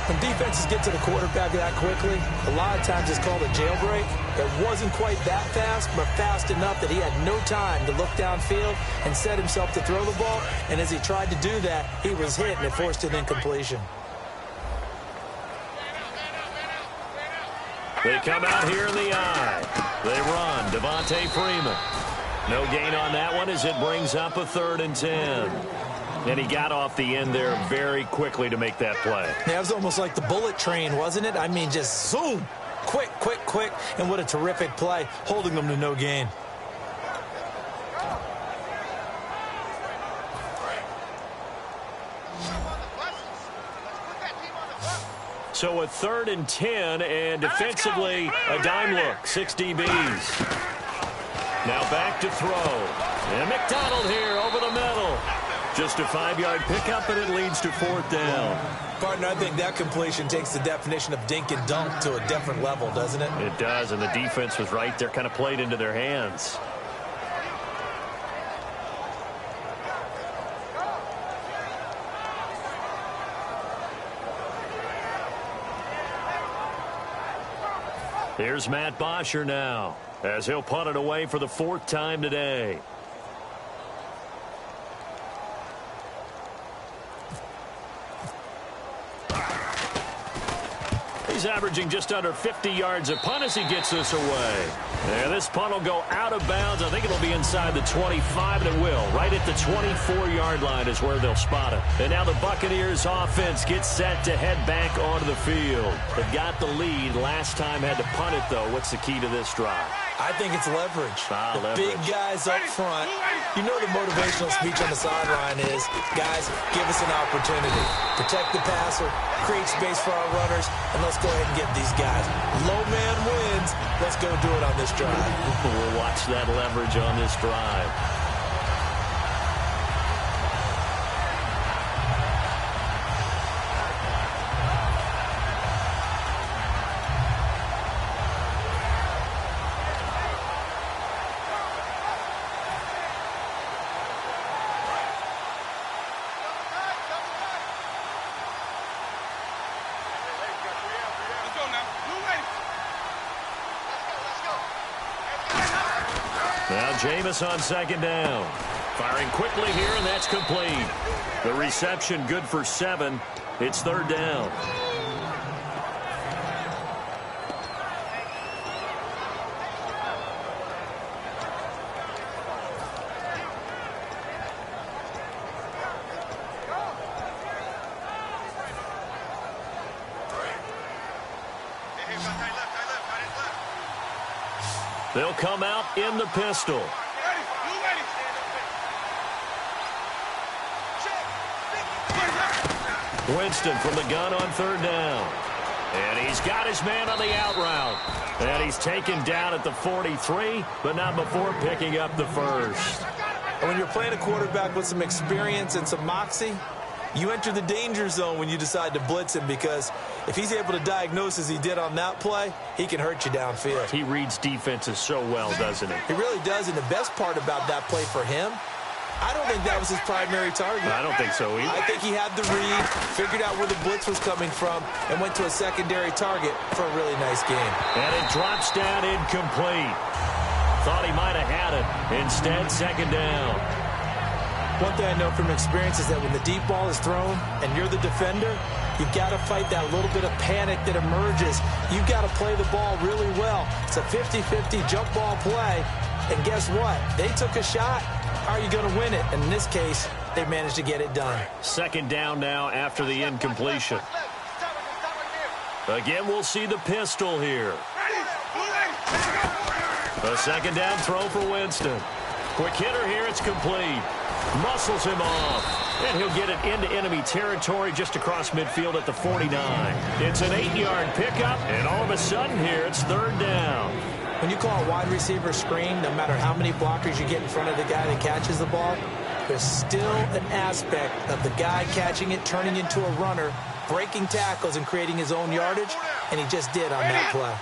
When defenses get to the quarterback that quickly, a lot of times it's called a jailbreak. It wasn't quite that fast, but fast enough that he had no time to look downfield and set himself to throw the ball. And as he tried to do that, he was hit and it forced an incompletion. They come out here in the eye. They run. Devontae Freeman. No gain on that one as it brings up a 3rd and 10. And he got off the end there very quickly to make that play. Yeah, it was almost like the bullet train, wasn't it? I mean, just zoom. Quick, quick, quick. And what a terrific play, holding them to no gain. So a 3rd and 10, and defensively, a dime look. 6 DBs. Now back to throw. And McDonald here over the middle. Just a 5-yard pickup, and it leads to 4th down. Partner, I think that completion takes the definition of dink and dunk to a different level, doesn't it? It does, and the defense was right there, kind of played into their hands. Here's Matt Bosher now, as he'll punt it away for the 4th time today. He's averaging just under 50 yards a punt as he gets this away. And this punt will go out of bounds. I think it'll be inside the 25, and it will. Right at the 24-yard line is where they'll spot it. And now the Buccaneers offense gets set to head back onto the field. They've got the lead. Last time had to punt it, though. What's the key to this drive? I think it's leverage. Leverage. Big guys up front. You know the motivational speech on the sideline is, guys, give us an opportunity. Protect the passer, create space for our runners, and let's go ahead and get these guys. Low man wins. Let's go do it on this drive. We'll watch that leverage on this drive. Now Jameis on 2nd down. Firing quickly here, and that's complete. The reception good for 7. It's 3rd down. They'll come out in the pistol. Winston from the gun on 3rd down. And he's got his man on the out route. And he's taken down at the 43, but not before picking up the 1st. And when you're playing a quarterback with some experience and some moxie, you enter the danger zone when you decide to blitz him, because if he's able to diagnose as he did on that play, he can hurt you downfield. He reads defenses so well, doesn't he? He really does, and the best part about that play for him, I don't think that was his primary target. I don't think so either. I think he had the read, figured out where the blitz was coming from, and went to a secondary target for a really nice game. And it drops down incomplete. Thought he might have had it. Instead, 2nd down. One thing I know from experience is that when the deep ball is thrown and you're the defender, you've got to fight that little bit of panic that emerges. You've got to play the ball really well. It's a 50-50 jump ball play. And guess what? They took a shot. How are you going to win it? And in this case, they managed to get it done. 2nd down now after the incompletion. Again, we'll see the pistol here. A 2nd down throw for Winston. Quick hitter here. It's complete. Muscles him off. And he'll get it into enemy territory just across midfield at the 49. It's an 8-yard pickup, and all of a sudden here, it's 3rd down. When you call a wide receiver screen, no matter how many blockers you get in front of the guy that catches the ball, there's still an aspect of the guy catching it, turning into a runner, breaking tackles and creating his own yardage, and he just did on that play.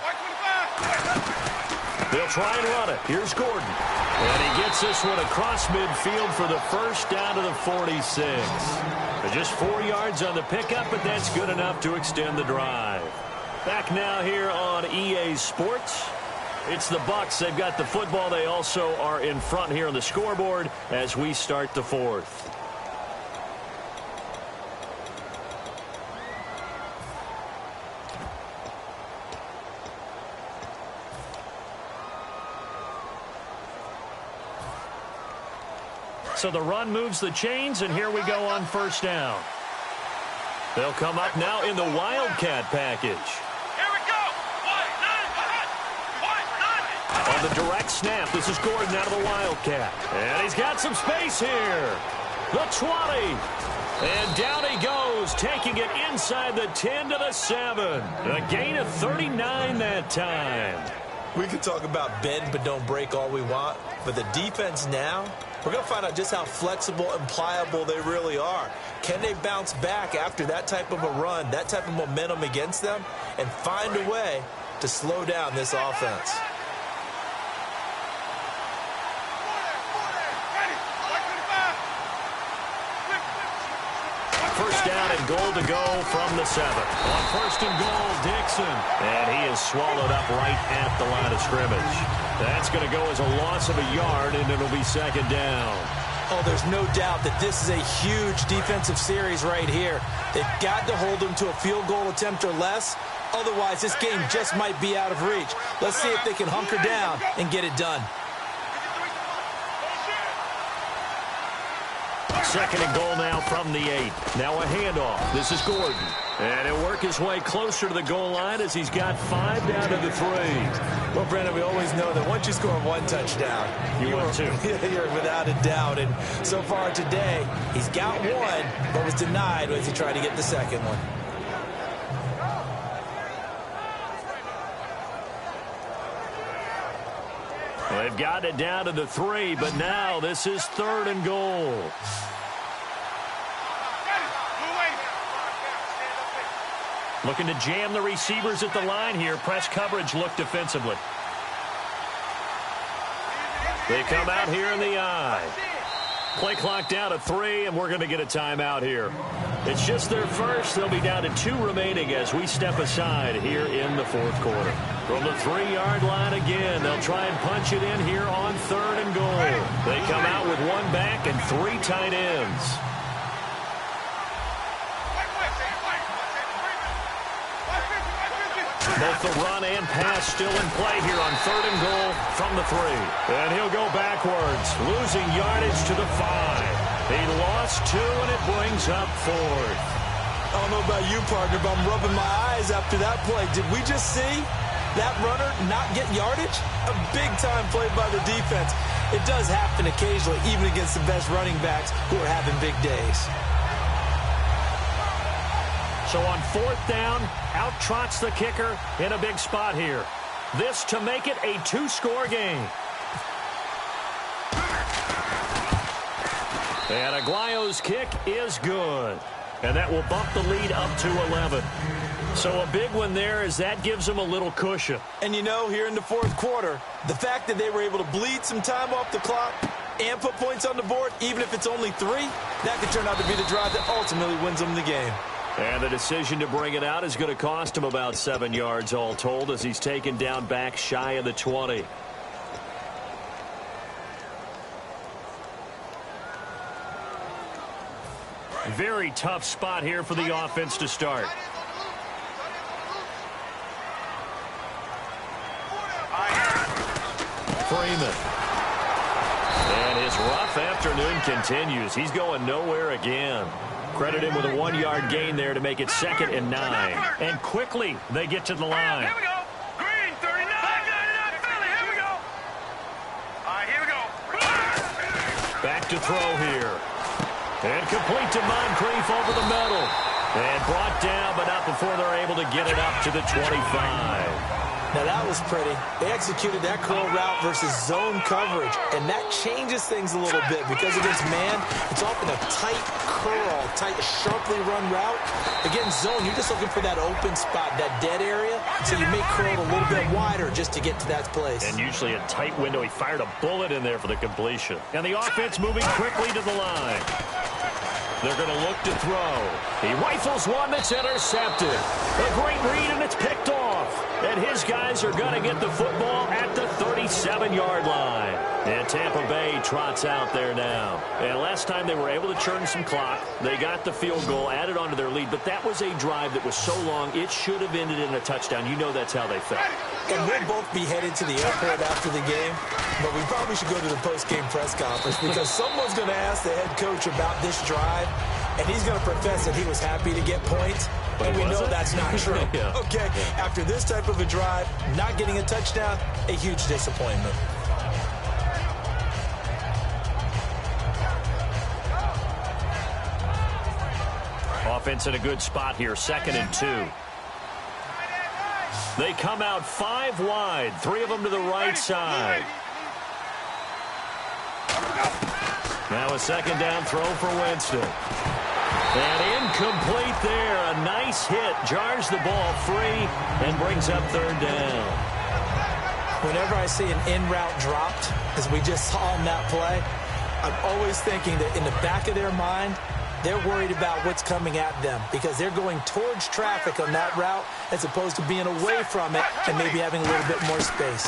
They'll try and run it. Here's Gordon. And he gets this one across midfield for the 1st down to the 46. Just 4 yards on the pickup, but that's good enough to extend the drive. Back now here on EA Sports. It's the Bucs. They've got the football. They also are in front here on the scoreboard as we start the 4th. So the run moves the chains, and here we go on 1st down. They'll come up now in the Wildcat package. Here we go. On the direct snap, this is Gordon out of the Wildcat. And he's got some space here. The 20. And down he goes, taking it inside the 10 to the 7. A gain of 39 that time. We can talk about bend but don't break all we want, but the defense now, we're going to find out just how flexible and pliable they really are. Can they bounce back after that type of a run, that type of momentum against them, and find a way to slow down this offense? Ready. 1st down and goal to go from the 7. On first and goal, Dixon. And he is swallowed up right at the line of scrimmage. That's going to go as a loss of a yard, and it'll be second down. Oh, there's no doubt that this is a huge defensive series right here. They've got to hold them to a field goal attempt or less. Otherwise, this game just might be out of reach. Let's see if they can hunker down and get it done. Second and goal now from the 8. Now a handoff. This is Gordon. And he'll work his way closer to the goal line as he's got 5 down to the 3. Well, Brandon, we always know that once you score 1 touchdown, you're 2. You're without a doubt. And so far today, he's got 1, but was denied as he tried to get the second one. They've got it down to the 3, but now this is 3rd and goal. Looking to jam the receivers at the line here. Press coverage look defensively. They come out here in the eye. Play clock down to 3, and we're going to get a timeout here. It's just their first. They'll be down to 2 remaining as we step aside here in the 4th quarter. From the 3-yard line again, they'll try and punch it in here on 3rd and goal. They come out with 1 back and 3 tight ends. Both the run and pass still in play here on 3rd and goal from the 3. And he'll go backwards, losing yardage to the 5. He lost 2, and it brings up 4th. I don't know about you, partner, but I'm rubbing my eyes after that play. Did we just see that runner not get yardage? A big-time play by the defense. It does happen occasionally, even against the best running backs who are having big days. So on 4th down, out trots the kicker in a big spot here. This to make it a 2-score game. And Aguayo's kick is good. And that will bump the lead up to 11. So a big one there as that gives them a little cushion. And you know, here in the 4th quarter, the fact that they were able to bleed some time off the clock and put points on the board, even if it's only 3, that could turn out to be the drive that ultimately wins them the game. And the decision to bring it out is going to cost him about 7 yards all told as he's taken down back shy of the 20. Very tough spot here for the offense to start. Freeman. And his rough afternoon continues. He's going nowhere again. Credit him with a 1-yard gain there to make it 2nd and 9. And quickly they get to the line. Here we go. Green, 39. Philly, here we go. All right, here we go. Back to throw here. And complete to Moncrief over the middle. And brought down, but not before they're able to get it up to the 25. Now that was pretty. They executed that curl route versus zone coverage, and that changes things a little bit because against man, it's often a tight curl, tight, sharply run route. Against zone, you're just looking for that open spot, that dead area, so you make curl a little bit wider just to get to that place. And usually a tight window. He fired a bullet in there for the completion. And the offense moving quickly to the line. They're going to look to throw. He rifles one that's intercepted. A great read, and it's picked off. And his guys are going to get the football at the 37-yard line. And Tampa Bay trots out there now. And last time they were able to churn some clock. They got the field goal, added onto their lead. But that was a drive that was so long, it should have ended in a touchdown. You know that's how they felt. And we'll both be headed to the airport after the game. But we probably should go to the post-game press conference because someone's going to ask the head coach about this drive. And he's going to profess that he was happy to get points. And we know that's not true. Yeah. Okay, after this type of a drive, not getting a touchdown, a huge disappointment. Offense in a good spot here, 2nd and 2. They come out 5 wide, 3 of them to the right side. Now a 2nd down throw for Winston. And incomplete there. A nice hit. Jars the ball free and brings up 3rd down. Whenever I see an in-route dropped, as we just saw on that play, I'm always thinking that in the back of their mind, they're worried about what's coming at them because they're going towards traffic on that route as opposed to being away from it and maybe having a little bit more space.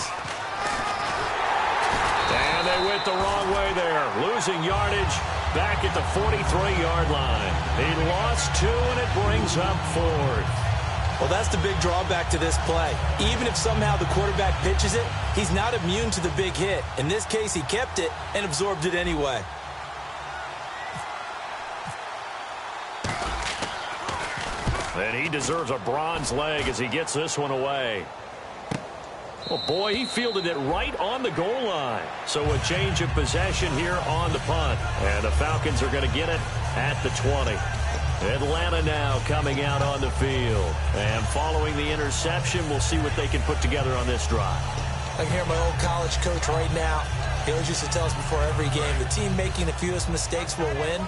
And they went the wrong way there, losing yardage back at the 43-yard line. He lost 2, and it brings up 4th. Well, that's the big drawback to this play. Even if somehow the quarterback pitches it, he's not immune to the big hit. In this case, he kept it and absorbed it anyway. And he deserves a bronze leg as he gets this one away. Well, boy, he fielded it right on the goal line. So a change of possession here on the punt. And the Falcons are going to get it at the 20. Atlanta now coming out on the field. And following the interception, we'll see what they can put together on this drive. I can hear my old college coach right now. He always used to tell us before every game, the team making the fewest mistakes will win.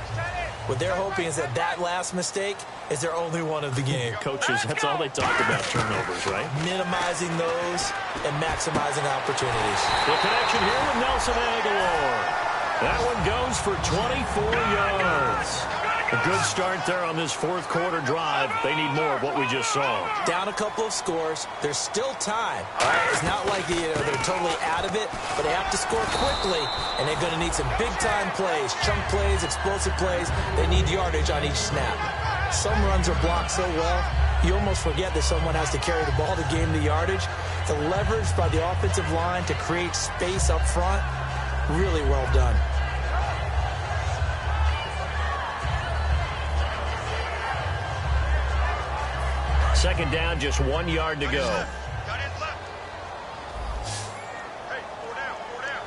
What they're hoping is that last mistake is their only one of the game. Coaches, that's all they talk about, turnovers, right? Minimizing those and maximizing opportunities. The connection here with Nelson Aguilar. That one goes for 24 yards. A good start there on this 4th quarter drive. They need more of what we just saw. Down a couple of scores. There's still time. Right? It's not like they're totally out of it, but they have to score quickly, and they're going to need some big-time plays, chunk plays, explosive plays. They need yardage on each snap. Some runs are blocked so well, you almost forget that someone has to carry the ball to gain the yardage. The leverage by the offensive line to create space up front, really well done. Second down, just 1 yard to go. Got it left. Hey, 4 down, 4 down.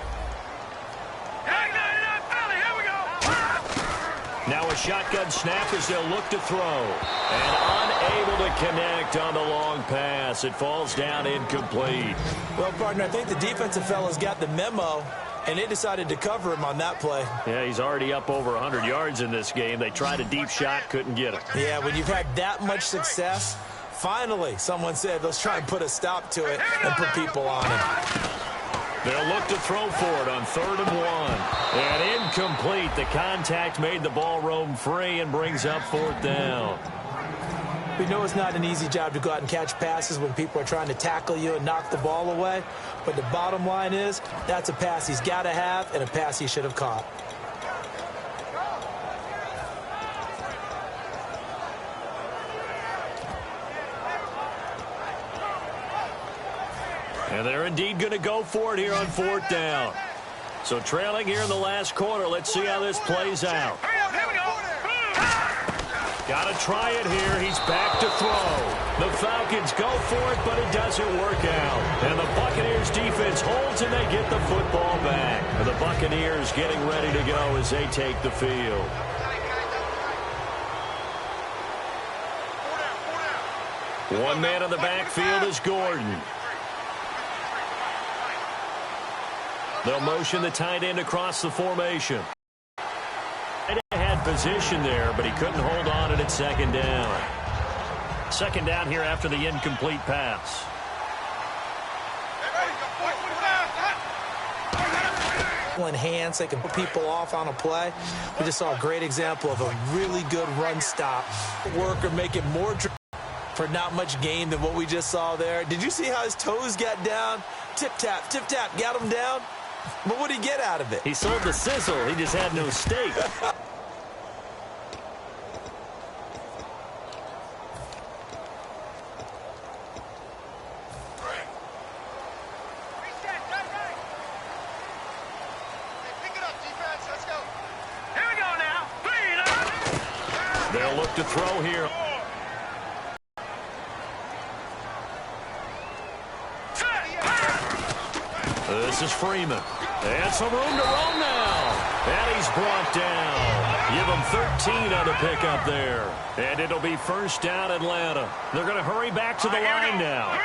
Here we go. Now a shotgun snap as they'll look to throw. And unable to connect on the long pass. It falls down incomplete. Well, partner, I think the defensive fellas got the memo, and they decided to cover him on that play. Yeah, he's already up over 100 yards in this game. They tried a deep shot, couldn't get it. Yeah, when you've had that much success, finally, someone said, let's try and put a stop to it and put people on it. They'll look to throw for it on 3rd and 1. And incomplete. The contact made the ball roam free and brings up 4th down. We know it's not an easy job to go out and catch passes when people are trying to tackle you and knock the ball away. But the bottom line is, that's a pass he's got to have and a pass he should have caught. And they're indeed going to go for it here on 4th down. So trailing here in the last quarter. Let's see how this plays out. Here we go. Got to try it here. He's back to throw. The Falcons go for it, but it doesn't work out. And the Buccaneers defense holds, and they get the football back. And the Buccaneers getting ready to go as they take the field. 1 man in the backfield is Gordon. They'll motion the tight end across the formation. Had position there, but he couldn't hold on it at 2nd down. 2nd down here after the incomplete pass. In hands, they can put people off on a play. We just saw a great example of a really good run stop. Work or make it more for not much gain than what we just saw there. Did you see how his toes got down? Tip tap, got him down. But what did he get out of it? He sold the sizzle. He just had no steak. They'll look to throw here. This is Freeman. And some room to roam now. And he's brought down. Give him 13 on the pickup there. And it'll be 1st down Atlanta. They're going to hurry back to the line now.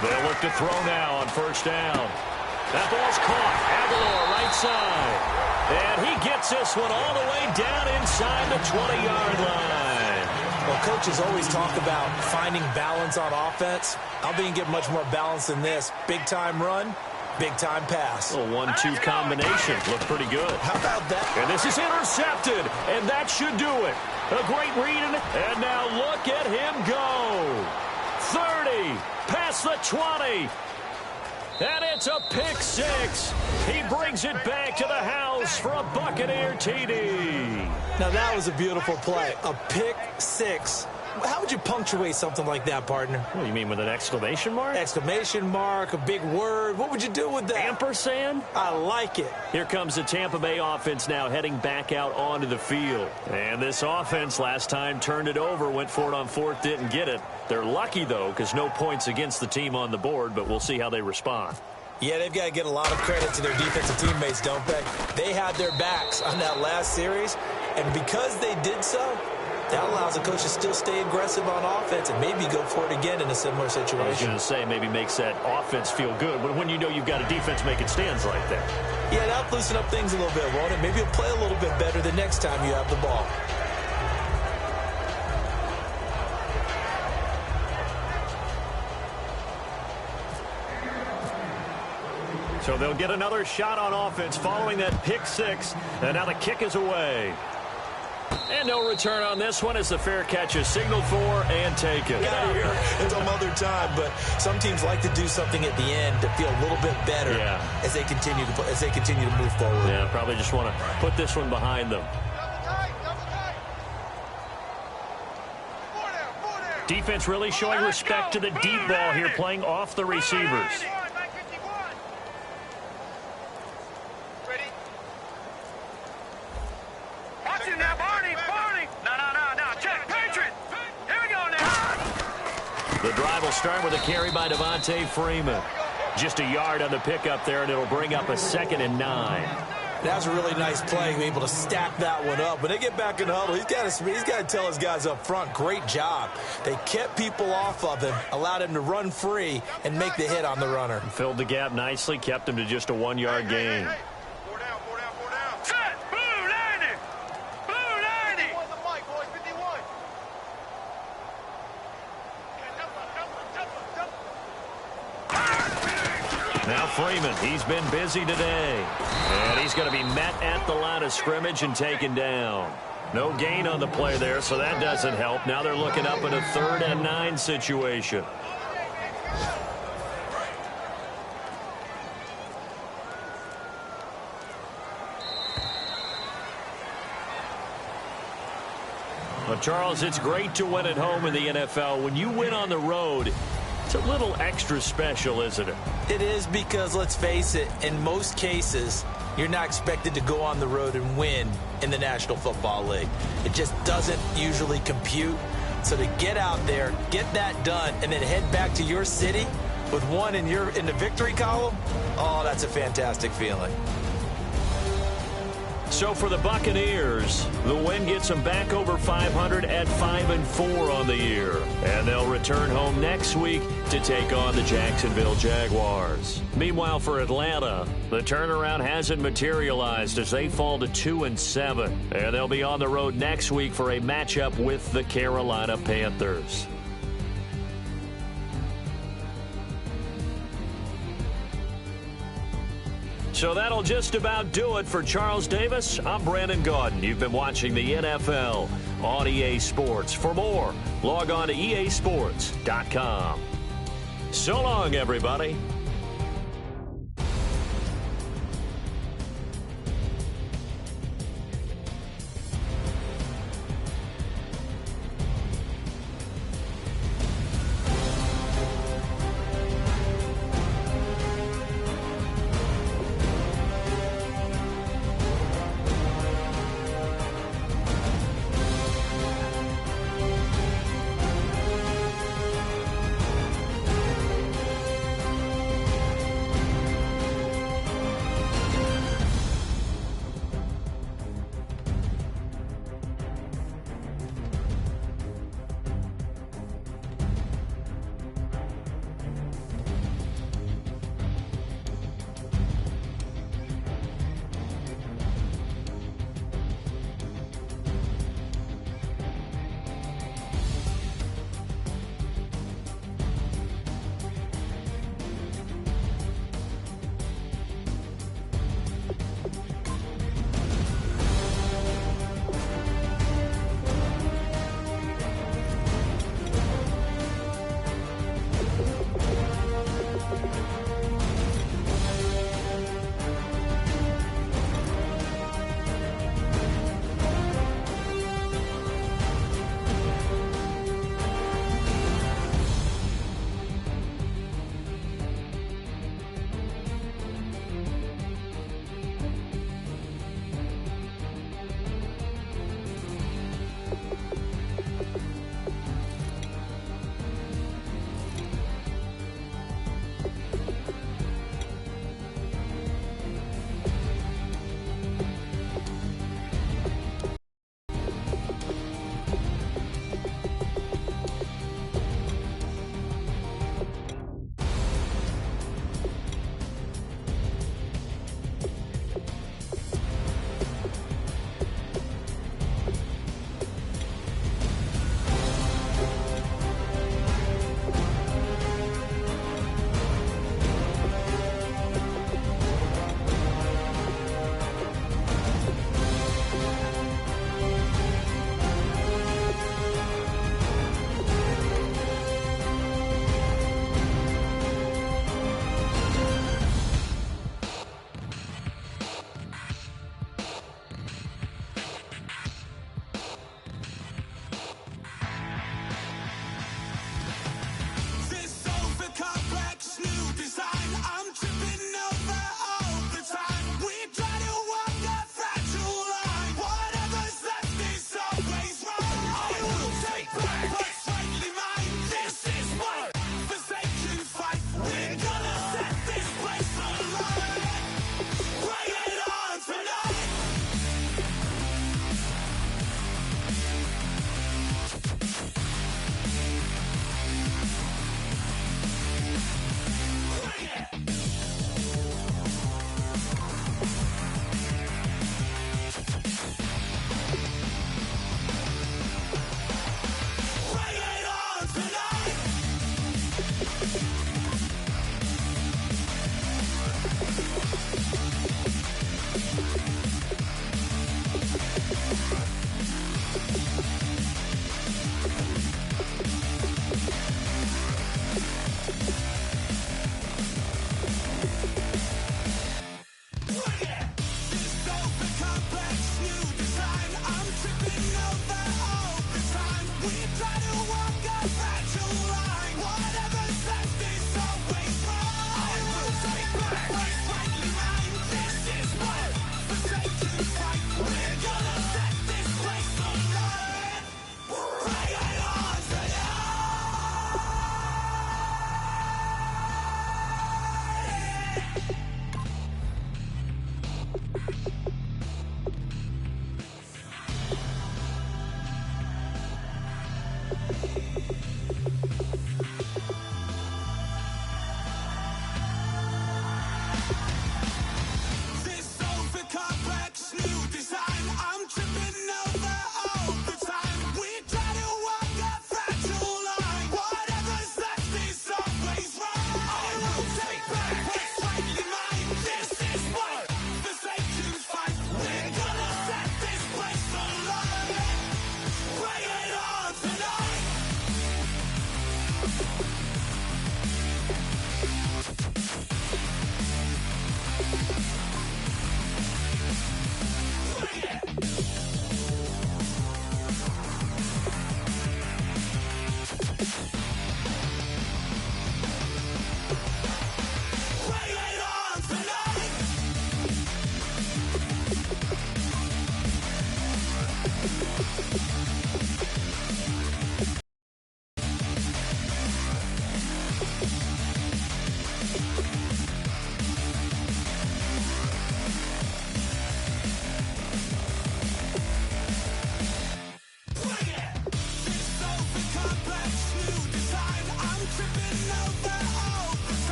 They'll look to throw now on 1st down. That ball's caught. Aguilar right side. And he gets this one all the way down inside the 20-yard line. Well, coaches always talk about finding balance on offense. I think you get much more balance than this. Big-time run, big-time pass. A 1-2 combination. Looked pretty good. How about that? And this is intercepted, and that should do it. A great read, and now look at him go. 30, past the 20. And it's a pick six. He brings it back to the house for a Buccaneer TD. Now, that was a beautiful play. A pick six. How would you punctuate something like that, partner? What do you mean, with an exclamation mark? Exclamation mark, a big word. What would you do with that? Ampersand? I like it. Here comes the Tampa Bay offense now heading back out onto the field. And this offense last time turned it over, went for it on fourth, didn't get it. They're lucky, though, because no points against the team on the board, but we'll see how they respond. Yeah, they've got to get a lot of credit to their defensive teammates, don't they? They had their backs on that last series, and because they did so, that allows the coach to still stay aggressive on offense and maybe go for it again in a similar situation. I was going to say, maybe makes that offense feel good, but when you know you've got a defense making stands like that. Yeah, that'll loosen up things a little bit, won't it? Maybe you'll play a little bit better the next time you have the ball. So they'll get another shot on offense following that pick six, and now the kick is away. And no return on this one as the fair catch is signaled for and taken. Get out of here. It's some other time, but some teams like to do something at the end to feel a little bit better as they continue to move forward. Yeah, probably just want to put this one behind them. Defense really showing respect to the deep ball here, playing off the receivers. The drive will start with a carry by Devontae Freeman. Just a yard on the pickup there, and it'll bring up a 2nd and 9. That's a really nice play, able to stack that one up. When they get back in the huddle, he's got to tell his guys up front, great job. They kept people off of him, allowed him to run free and make the hit on the runner. Filled the gap nicely, kept him to just a 1-yard gain. Now Freeman, he's been busy today. And he's going to be met at the line of scrimmage and taken down. No gain on the play there, so that doesn't help. Now they're looking up at a 3rd and 9 situation. Well, Charles, it's great to win at home in the NFL. When you win on the road, it's a little extra special, isn't it? It is, because, let's face it, in most cases, you're not expected to go on the road and win in the National Football League. It just doesn't usually compute. So to get out there, get that done, and then head back to your city with one in the victory column, oh, that's a fantastic feeling. So for the Buccaneers, the win gets them back over 500 at 5-4 on the year. And they'll return home next week to take on the Jacksonville Jaguars. Meanwhile, for Atlanta, the turnaround hasn't materialized as they fall to 2-7. And they'll be on the road next week for a matchup with the Carolina Panthers. So that'll just about do it for Charles Davis. I'm Brandon Gaudin. You've been watching the NFL on EA Sports. For more, log on to easports.com. So long, everybody.